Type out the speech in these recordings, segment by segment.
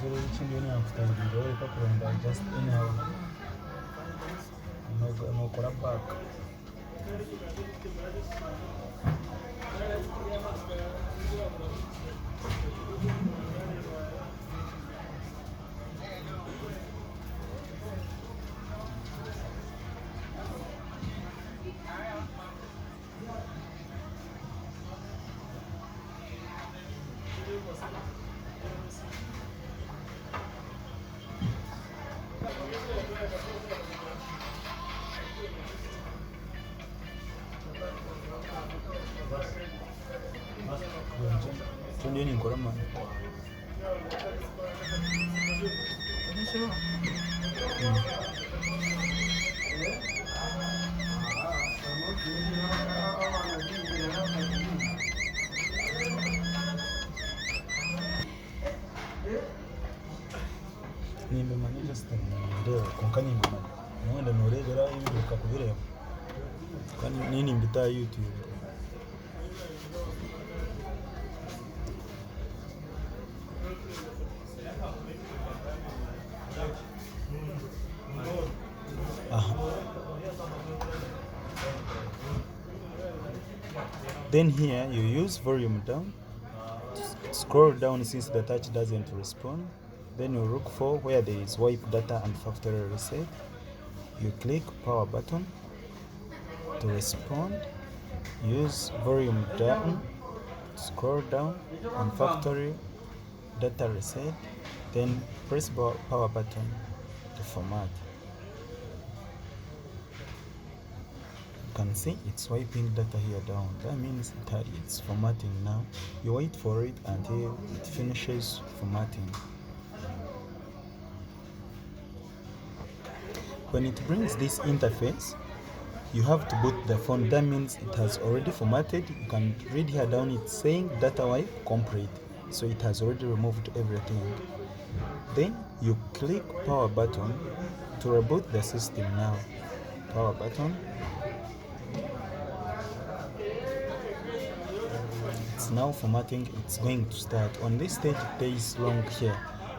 chingeni akutayirinda reka kurenda just anyhow nokora back. Chingeni nkora man. Nimba mani just ndeo konkani nimba mani mwenda norebera ibintu bikakubireba kandi nini mbita YouTube. Then here you use volume down, scroll down since the touch doesn't respond. Then you look for where there is wipe data and factory reset. You click power button to respond. Use volume down, scroll down on factory data reset. Then press power button to format. You can see it's wiping data here down. That means it's formatting now. You wait for it until it finishes formatting. When it brings this interface, you have to boot the phone. That means it has already formatted. You can read here down, it's saying data wipe complete. So it has already removed everything. Then you click power button to reboot the system now. Power button. It's now formatting, it's going to start. On this stage it takes long here.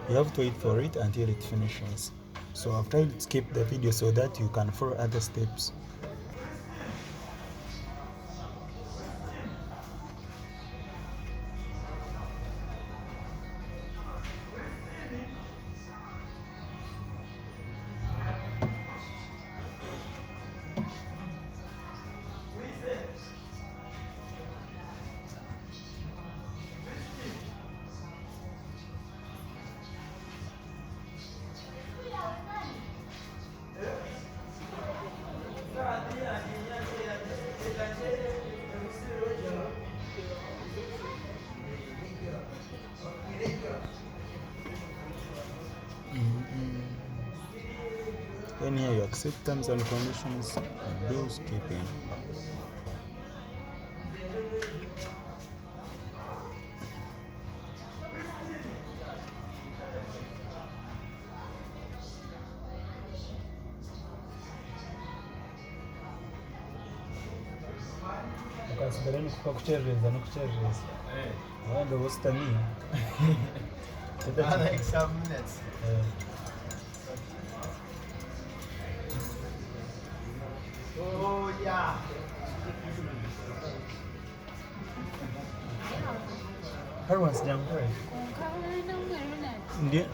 You have to wait for it until it finishes. So I've tried to skip the video so that you can follow other steps. Then here you accept terms and conditions and do skipping. Ukasigara kukuchereza no kuchereza. Wanda wostani. Like 7 minutes. Oh yeah. Her one's down there. Không, nó người luôn này. Ndiye.